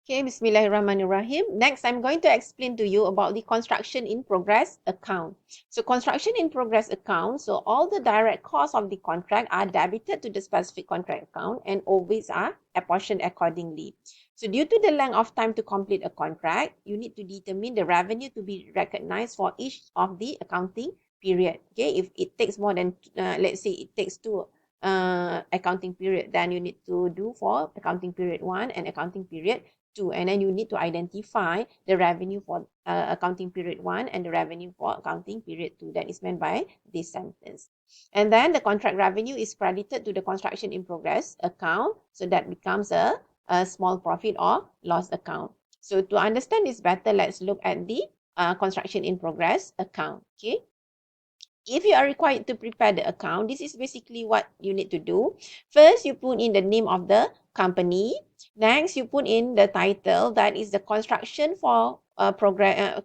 Okay, Bismillahirrahmanirrahim. Next, I'm going to explain to you about the construction in progress account. So construction in progress account, so all the direct costs of the contract are debited to the specific contract account and always are apportioned accordingly. So due to the length of time to complete a contract, you need to determine the revenue to be recognized for each of the accounting period. Okay, if it takes more than, let's say it takes two accounting period, then you need to do for accounting period 1 and accounting period 2, and then you need to identify the revenue for accounting period 1 and the revenue for accounting period 2. That is meant by this sentence. And then the contract revenue is credited to the construction in progress account, so that becomes a small profit or loss account. So to understand this better, let's look at the construction in progress account. Okay. If you are required to prepare the account, this is basically what you need to do. First, you put in the name of the company. Next, you put in the title, that is the construction for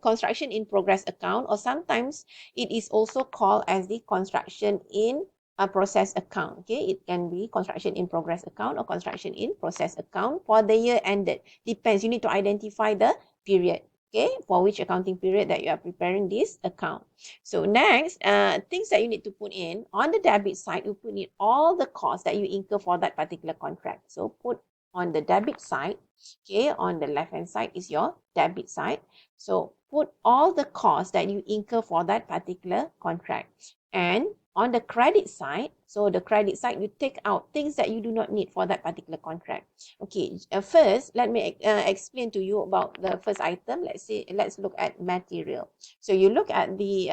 construction in progress account, or sometimes it is also called as the construction in process account. Okay, it can be construction in progress account or construction in process account for the year ended. Depends. You need to identify the period. Okay, for which accounting period that you are preparing this account. So next, things that you need to put in on the debit side, you put in all the costs that you incur for that particular contract. So put on the debit side, okay, on the left hand side is your debit side. So put all the costs that you incur for that particular contract. And on the credit side, so the credit side, you take out things that you do not need for that particular contract. Okay, first, let me explain to you about the first item. Let's look at material. So you look at the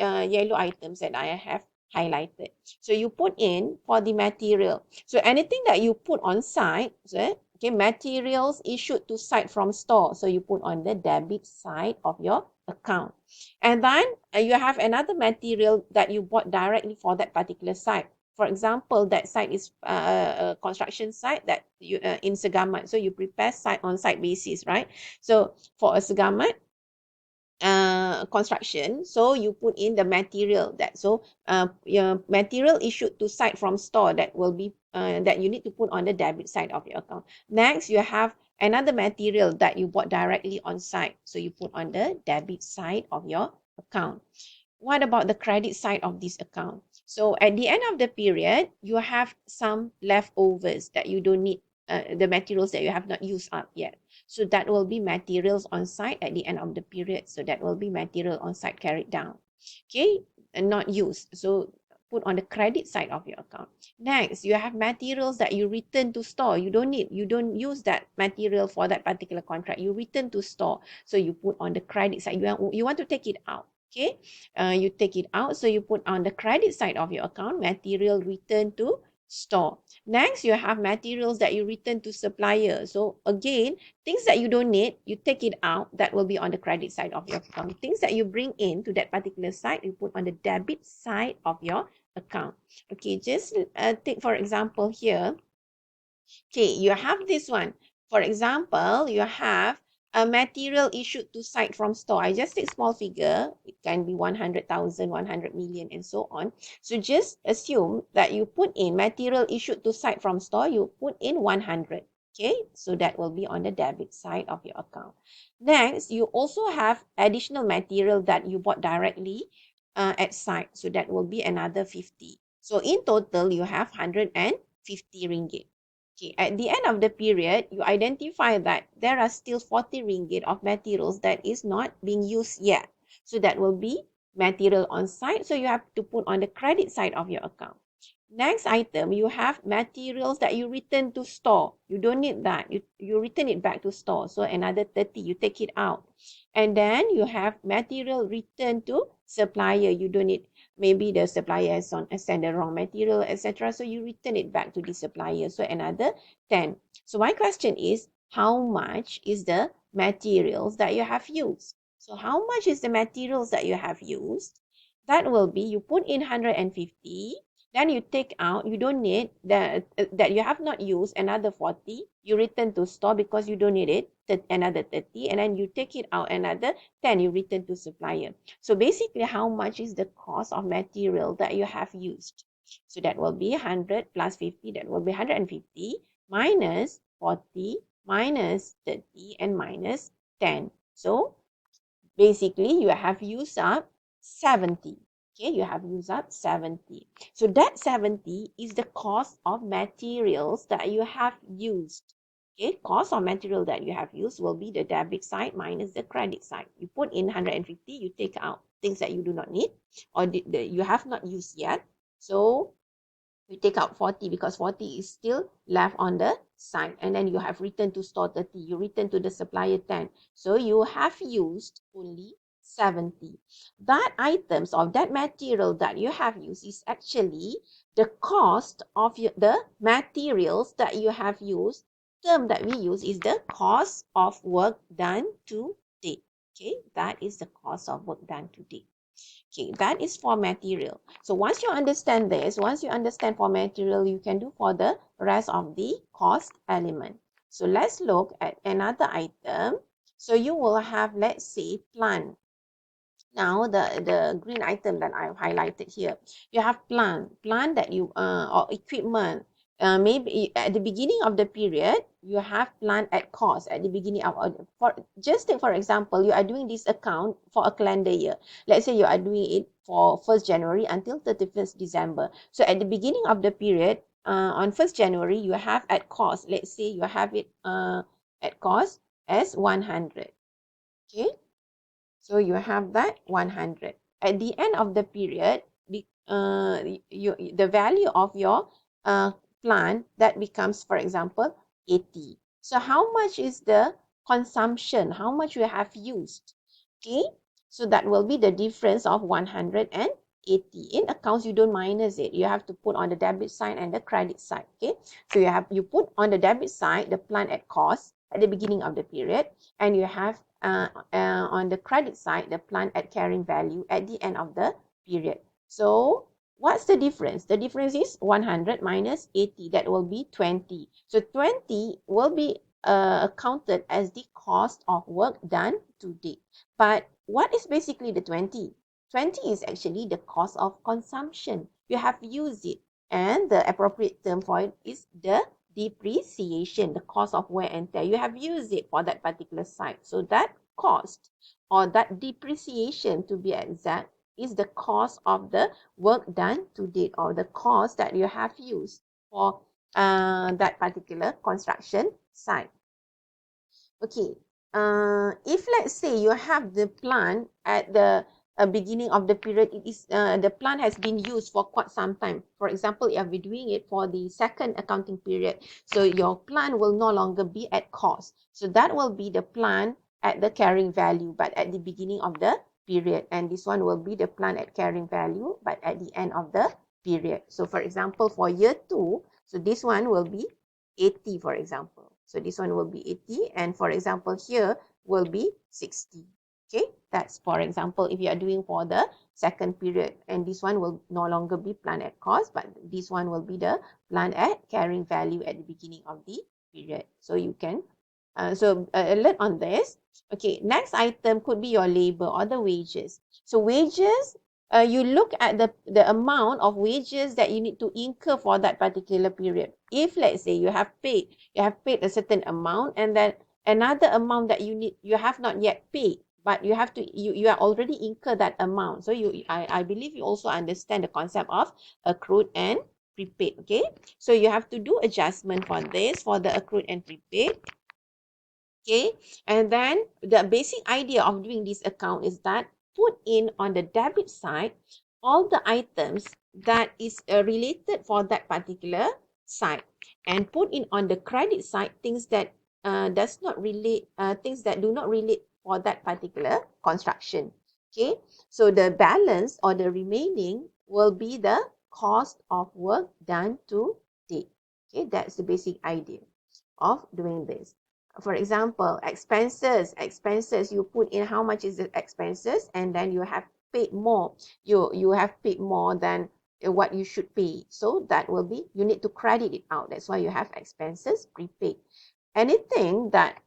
yellow items that I have highlighted. So you put in for the material. So anything that you put on site, okay, materials issued to site from store. So you put on the debit side of your account. And then you have another material that you bought directly for that particular site. For example, that site is a construction site that you in Segamat. So you prepare site on site basis, right? So for a Segamat construction, so you put in the material that, so your material issued to site from store, that will be that you need to put on the debit side of your account. Next, you have another material that you bought directly on site, so you put on the debit side of your account. What about the credit side of this account? So at the end of the period, you have some leftovers that you don't need, the materials that you have not used up yet. So that will be materials on site at the end of the period. So that will be material on site carried down. Okay, and not used. So put on the credit side of your account. Next, you have materials that you return to store. You don't need, you don't use that material for that particular contract. You return to store. So you put on the credit side. You want to take it out. Okay, you take it out. So you put on the credit side of your account, material return to store. Next, you have materials that you return to supplier. So again, things that you don't need, you take it out. That will be on the credit side of your account. Things that you bring in to that particular site, you put on the debit side of your account. Okay, just take for example here. Okay, you have this one. For example, you have a material issued to site from store. I just take small figure. It can be 100,000, 100 million, and so on. So just assume that you put in material issued to site from store, you put in 100. Okay, so that will be on the debit side of your account. Next, you also have additional material that you bought directly at site. So that will be another 50. So in total, you have 150 ringgit. Okay, at the end of the period, you identify that there are still 40 ringgit of materials that is not being used yet. So that will be material on site. So you have to put on the credit side of your account. Next item, you have materials that you return to store. You don't need that. You return it back to store. So another 30, you take it out. And then you have material returned to supplier. You don't need, maybe the supplier has sent the wrong material, etc. So you return it back to the supplier. So another 10. So my question is, how much is the materials that you have used? So how much is the materials that you have used? That will be, you put in 150, then you take out, you don't need that you have not used, another 40, you return to store because you don't need it, another 30, and then you take it out, another 10, you return to supplier. So basically, how much is the cost of material that you have used? So that will be 100 plus 50, that will be 150 minus 40 minus 30 and minus 10. So basically you have used up 70. Okay, you have used up 70. So that 70 is the cost of materials that you have used. Okay, cost of material that you have used will be the debit side minus the credit side. You put in 150, you take out things that you do not need or you have not used yet. So you take out 40 because 40 is still left on the side, and then you have returned to store 30, you return to the supplier 10, so you have used only 70. That items of that material that you have used is actually the cost of the materials that you have used. Term that we use is the cost of work done to date. Okay, that is the cost of work done to date. Okay, that is for material. So once you understand this, once you understand for material, you can do for the rest of the cost element. So let's look at another item. So you will have, let's say, plant. Now the green item that I've highlighted here, you have plant that you or equipment. Maybe at the beginning of the period, you have plant at cost at the beginning of, for just take for example, you are doing this account for a calendar year. Let's say you are doing it for 1st January until 31st December. So at the beginning of the period, on 1st January, you have at cost. Let's say you have it at cost as 100. Okay. So you have that 100. At the end of the period, the value of your plant that becomes, for example, 80. So how much is the consumption? How much you have used? Okay, so that will be the difference of 180. In accounts, you don't minus it. You have to put on the debit side and the credit side. Okay, so you put on the debit side the plant at cost at the beginning of the period, and you have on the credit side the plant at carrying value at the end of the period. So what's the difference? The difference is 100 minus 80. That will be 20. So 20 will be accounted as the cost of work done to date. But what is basically the 20? 20 is actually the cost of consumption. You have used it, and the appropriate term for it is the depreciation, the cost of wear and tear. You have used it for that particular site. So that cost or that depreciation, to be exact, is the cost of the work done to date, or the cost that you have used for that particular construction site. Okay, if let's say you have the plant at the beginning of the period, it is the plant has been used for quite some time. For example, you have been doing it for the second accounting period, so your plant will no longer be at cost. So that will be the plant at the carrying value, but at the beginning of the period, and this one will be the plant at carrying value, but at the end of the period. So for example, for year 2, so this one will be 80, for example. So this one will be 80, and for example here will be 60. Okay, that's for example if you are doing for the second period, and this one will no longer be plant at cost, but this one will be the plant at carrying value at the beginning of the period. So you can alert on this. Okay, next item could be your labor or the wages. So wages, you look at the amount of wages that you need to incur for that particular period. If let's say you have paid a certain amount, and then another amount that you have not yet paid, but you have to you are already incur that amount. So I believe you also understand the concept of accrued and prepaid. Okay, so you have to do adjustment for this, for the accrued and prepaid. Okay, and then the basic idea of doing this account is that put in on the debit side all the items that is related for that particular site, and put in on the credit side things that does not relate, things that do not relate for that particular construction. Okay, so the balance or the remaining will be the cost of work done to date. Okay, that's the basic idea of doing this. For example, expenses, you put in how much is the expenses, and then you have paid more. You have paid more than what you should pay. So that will be, you need to credit it out. That's why you have expenses prepaid. Anything that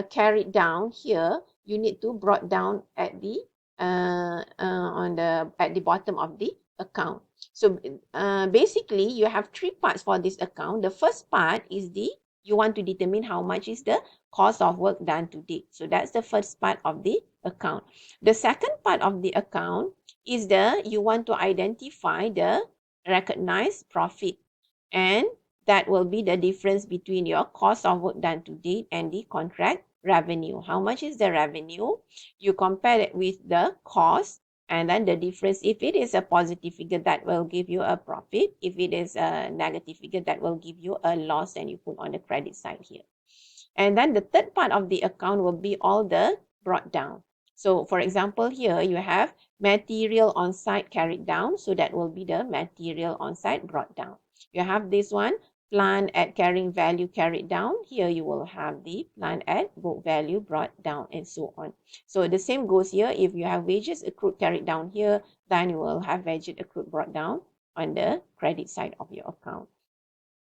carried down here, you need to brought down at the at the bottom of the account. So basically, you have three parts for this account. The first part is the You want to determine how much is the cost of work done to date. So that's the first part of the account. The second part of the account is you want to identify the recognized profit, and that will be the difference between your cost of work done to date and the contract revenue. How much is the revenue? You compare it with the cost, and then the difference, if it is a positive figure, that will give you a profit. If it is a negative figure, that will give you a loss, and you put on the credit side here. And then the third part of the account will be all the brought down. So for example, here you have material on site carried down. So that will be the material on site brought down. You have this one, plant at carrying value carried down. Here you will have the plant at book value brought down, and so on. So the same goes here. If you have wages accrued carried down here, then you will have wages accrued brought down on the credit side of your account.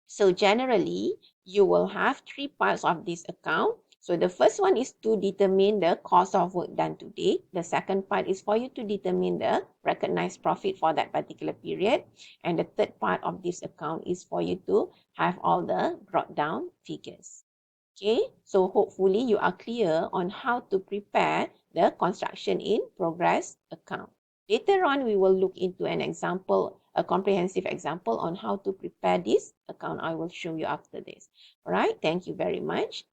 So generally, you will have three parts of this account. So the first one is to determine the cost of work done to date. The second part is for you to determine the recognized profit for that particular period. And the third part of this account is for you to have all the brought down figures. Okay, so hopefully you are clear on how to prepare the construction in progress account. Later on, we will look into an example, a comprehensive example on how to prepare this account. I will show you after this. All right, thank you very much.